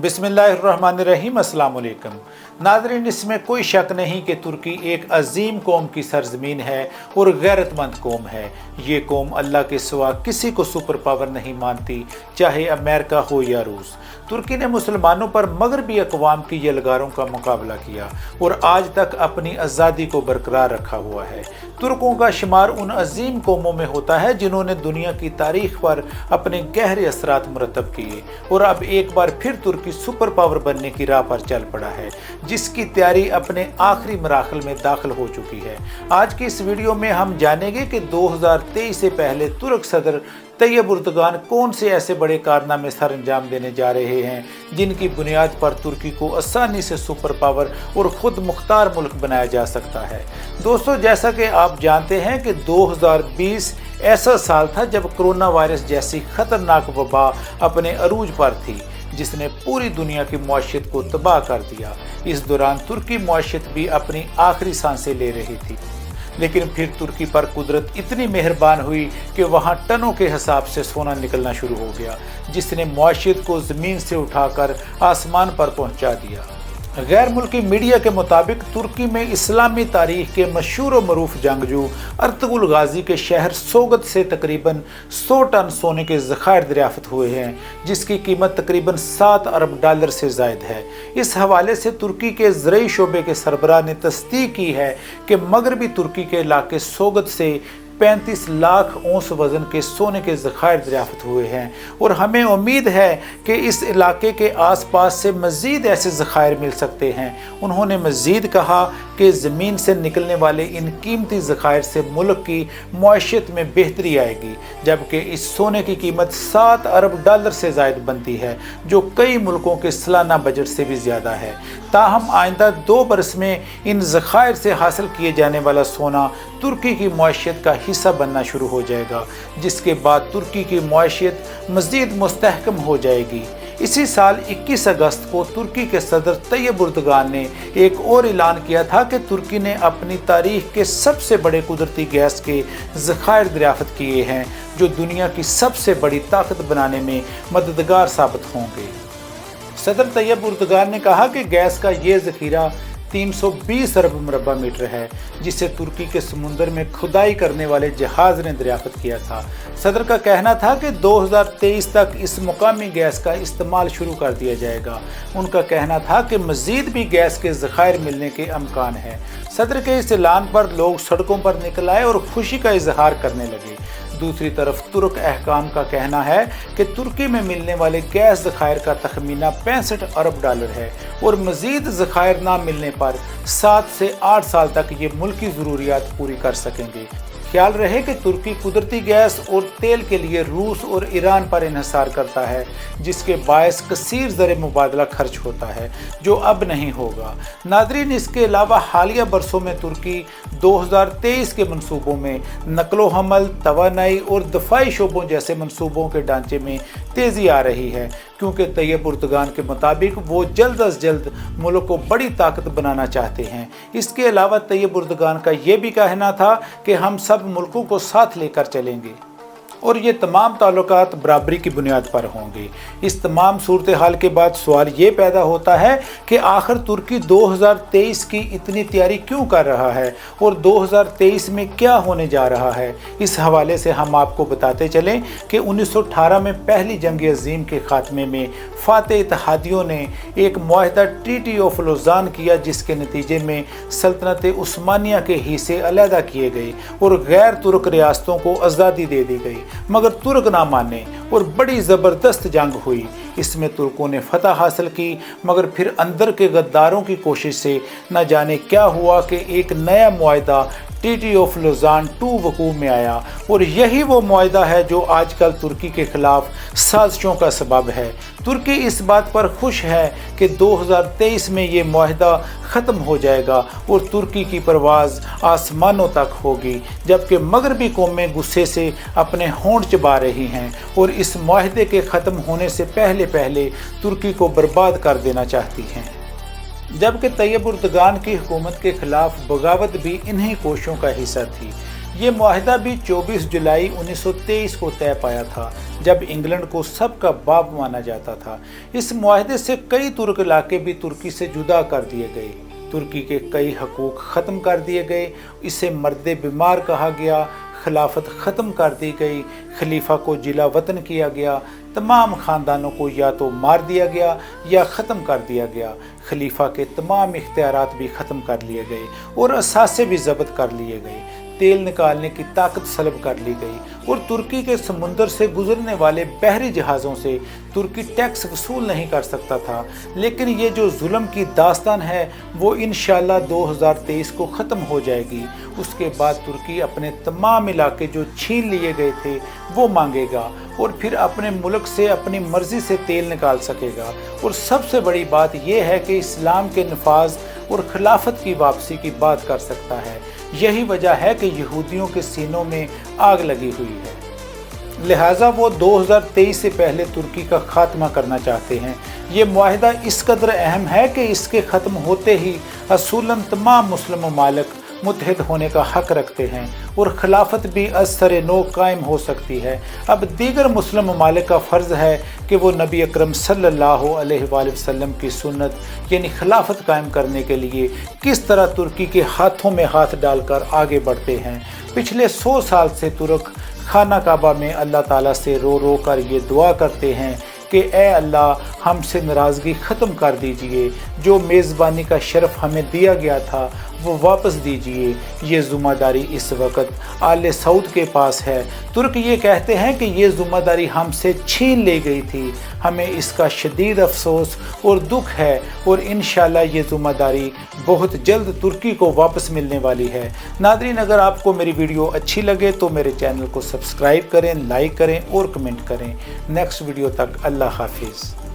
बिस्मिल्लाहिर्रहमानिर्रहीम। अस्सलाम वालेकुम नाज़रीन, इसमें कोई शक नहीं कि तुर्की एक अजीम कौम की सरजमीन है और गैरतमंद कौम है। ये कौम अल्लाह के सिवा किसी को सुपर पावर नहीं मानती, चाहे अमेरिका हो या रूस। तुर्की ने मुसलमानों पर मगरबी अक़वाम की यलगारों का मुकाबला किया और आज तक अपनी आज़ादी को बरकरार रखा हुआ है। तुर्कों का शुमार उन अजीम कौमों में होता है जिन्होंने दुनिया की तारीख पर अपने गहरे असरात मुरतब किए और अब एक बार फिर तुर्की सुपर पावर बनने की राह पर चल पड़ा है, जिसकी तैयारी अपने आखिरी मराहल में दाखिल हो चुकी है। आज की इस वीडियो में हम जानेंगे कि 2023 से पहले तुर्क सदर तैयब उर्दगान कौन से ऐसे बड़े कारनामे सर अंजाम देने जा रहे हैं जिनकी बुनियाद पर तुर्की को आसानी से सुपर पावर और ख़ुद मुख्तार मुल्क बनाया जा सकता है। दोस्तों, जैसा कि आप जानते हैं कि 2020 ऐसा साल था जब कोरोना वायरस जैसी ख़तरनाक वबा अपने अरूज पर थी, जिसने पूरी दुनिया की मुआशरत को तबाह कर दिया। इस दौरान तुर्की मुआशरत भी अपनी आखिरी सांसें ले रही थी, लेकिन फिर तुर्की पर कुदरत इतनी मेहरबान हुई कि वहाँ टनों के हिसाब से सोना निकलना शुरू हो गया, जिसने मुआशरत को ज़मीन से उठाकर आसमान पर पहुँचा दिया। गैर मुल्की मीडिया के मुताबिक तुर्की में इस्लामी तारीख के मशहूर व मरूफ जंगजू अर्तुगरुल गाजी के शहर सोगत से तकरीबन 100 टन सोने के ज़खायर दरियाफ़त हुए हैं, जिसकी कीमत तकरीबन $7 अरब से ज़ायद है। इस हवाले से तुर्की के ज़रई शोबे के सरबराह ने तस्दीक की है कि मगरबी तुर्की के इलाके सोगत से 35 लाख औंस वज़न के सोने के ज़खायर दरियाफ़त हुए हैं और हमें उम्मीद है कि इस इलाके के आसपास से मज़ीद ऐसे ज़खायर मिल सकते हैं। उन्होंने मज़ीद कहा कि ज़मीन से निकलने वाले इन कीमती ज़खायर से मुल्क की मुआशरत में बेहतरी आएगी, जबकि इस सोने की कीमत $7 अरब से ज़ायद बनती है, जो कई मुल्कों के सालाना बजट से भी ज़्यादा है। ताहम आइंदा 2 बरस में इन ज़खायर से हासिल किए जाने वाला सोना तुर्की की मुआशरत का हिस्सा बनना शुरू हो जाएगा, जिसके बाद तुर्की की मुआशरत मज़ीद मुस्तहकम हो जाएगी। इसी साल 21 अगस्त को तुर्की के सदर तैयब उर्दगान ने एक और ऐलान किया था कि तुर्की ने अपनी तारीख के सबसे बड़े कुदरती गैस के ज़खायर दरियाफ़त किए हैं, जो दुनिया की सबसे बड़ी ताकत बनाने में मददगार साबित होंगे। सदर तैयब उर्दगान ने कहा कि गैस का ये ज़ख़ीरा 320 अरब मुरबा मीटर है, जिसे तुर्की के समुंदर में खुदाई करने वाले जहाज़ ने दरियाफ़त किया था। सदर का कहना था कि 2023 तक इस मुकामी गैस का इस्तेमाल शुरू कर दिया जाएगा। उनका कहना था कि मज़ीद भी गैस के ज़खायर मिलने के अमकान है। सदर के इस ऐलान पर लोग सड़कों पर निकल आए और खुशी का इजहार करने लगे। दूसरी तरफ तुर्क अहकाम का कहना है कि तुर्की में मिलने वाले गैस ज़खायर का तखमीना $65 अरब है और मज़ीद ज़खायर ना मिलने पर 7 से 8 साल तक ये मुल्की ज़रूरियात पूरी कर सकेंगे। ख्याल रहे कि तुर्की कुदरती गैस और तेल के लिए रूस और ईरान पर इन्हिसार करता है, जिसके बायस कसीर ज़र मुबादला खर्च होता है, जो अब नहीं होगा। नाज़रीन, इसके अलावा हालिया बरसों में तुर्की 2023 के मनसूबों में नकलो हमल, तवानाई और दफाई शोबों जैसे मनसूबों के ढांचे में तेज़ी आ रही है, क्योंकि तैयब उर्दगान के मुताबिक वो जल्द अज जल्द मुल्क को बड़ी ताकत बनाना चाहते हैं। इसके अलावा तैयब उर्दगान का ये भी कहना था कि हम सब मुल्कों को साथ लेकर चलेंगे और ये तमाम ताल्लुकात बराबरी की बुनियाद पर होंगे। इस तमाम सूरत हाल के बाद सवाल ये पैदा होता है कि आखिर तुर्की 2023 की इतनी तैयारी क्यों कर रहा है और 2023 में क्या होने जा रहा है। इस हवाले से हम आपको बताते चलें कि 1918 में पहली जंग अजीम के खात्मे में फातेह इत्तेहादियों ने एक मुआहदा ट्रीटी ऑफ लौज़ान किया, जिसके नतीजे में सल्तनत उस्मानिया के हिस्से अलहदा किए गए और गैर तुर्क रियासतों को आज़ादी दे दी गई, मगर तुर्क ना माने और बड़ी ज़बरदस्त जंग हुई। इसमें तुर्कों ने फतह हासिल की, मगर फिर अंदर के गद्दारों की कोशिश से न जाने क्या हुआ कि एक नया मुआहदा ट्रीटी ऑफ लौज़ान 2 वकूअ में आया और यही वो मुआहदा है जो आजकल तुर्की के खिलाफ साजिशों का सबब है। तुर्की इस बात पर खुश है कि 2023 में ये मुआहदा ख़त्म हो जाएगा और तुर्की की परवाज़ आसमानों तक होगी, जबकि मगरबी कौमें गुस्से से अपने होंठ चबा रही हैं और इस मुआहदे के ख़त्म होने से पहले पहले तुर्की को बर्बाद कर देना चाहती हैं। जबकि तैयब उर्दगान की हुकूमत के खिलाफ बगावत भी इन्हीं कोशिशों का हिस्सा थी। ये मुआहिदा भी 24 जुलाई 1923 को तय पाया था, जब इंग्लैंड को सबका बाप माना जाता था। इस मुआहिदे से कई तुर्क इलाके भी तुर्की से जुदा कर दिए गए। तुर्की के कई हकूक ख़त्म कर दिए गए। इसे मर्द बीमार कहा गया। खिलाफत ख़त्म कर दी गई। खलीफा को जिला वतन किया गया। तमाम ख़ानदानों को या तो मार दिया गया या ख़त्म कर दिया गया। खलीफा के तमाम इख्तियारात भी ख़त्म कर लिए गए और असासे भी ज़ब्त कर लिए गए। तेल निकालने की ताकत सलब कर ली गई और तुर्की के समुंदर से गुजरने वाले बहरी जहाज़ों से तुर्की टैक्स वसूल नहीं कर सकता था। लेकिन ये जो जुल्म की दास्तान है वो इंशाअल्लाह 2023 को ख़त्म हो जाएगी। उसके बाद तुर्की अपने तमाम इलाके जो छीन लिए गए थे वो मांगेगा और फिर अपने मुल्क से अपनी मर्ज़ी से तेल निकाल सकेगा। और सबसे बड़ी बात यह है कि इस्लाम के नफाज और खिलाफत की वापसी की बात कर सकता है। यही वजह है कि यहूदियों के सीनों में आग लगी हुई है, लिहाजा वो 2023 से पहले तुर्की का खात्मा करना चाहते हैं। ये मुआहिदा इस कदर अहम है कि इसके ख़त्म होते ही असूलन तमाम मुस्लिम ममालिक मुत्तहिद होने का हक़ रखते हैं और खिलाफत भी असर नो कायम हो सकती है। अब दीगर मुस्लिम ममालिक का फ़र्ज़ है कि वो नबी अकरम सल्लल्लाहु अलैहि वसल्लम की सुन्नत यानी खिलाफत कायम करने के लिए किस तरह तुर्की के हाथों में हाथ डालकर आगे बढ़ते हैं। पिछले 100 साल से तुर्क खाना काबा में अल्लाह ताला से रो रो कर ये दुआ करते हैं कि ए अल्लाह हमसे नाराज़गी ख़त्म कर दीजिए, जो मेज़बानी का शर्फ हमें दिया गया था वो वापस दीजिए। ये ज़िम्मेदारी इस वक्त आले सऊद के पास है। तुर्क ये कहते हैं कि ये ज़िम्मेदारी हमसे छीन ली गई थी। हमें इसका शदीद अफसोस और दुख है और इंशाअल्लाह ये ज़िम्मेदारी बहुत जल्द तुर्की को वापस मिलने वाली है। नाज़रीन, अगर आपको मेरी वीडियो अच्छी लगे तो मेरे चैनल को सब्सक्राइब करें, लाइक करें और कमेंट करें। नेक्स्ट वीडियो तक अल्लाह हाफिज़।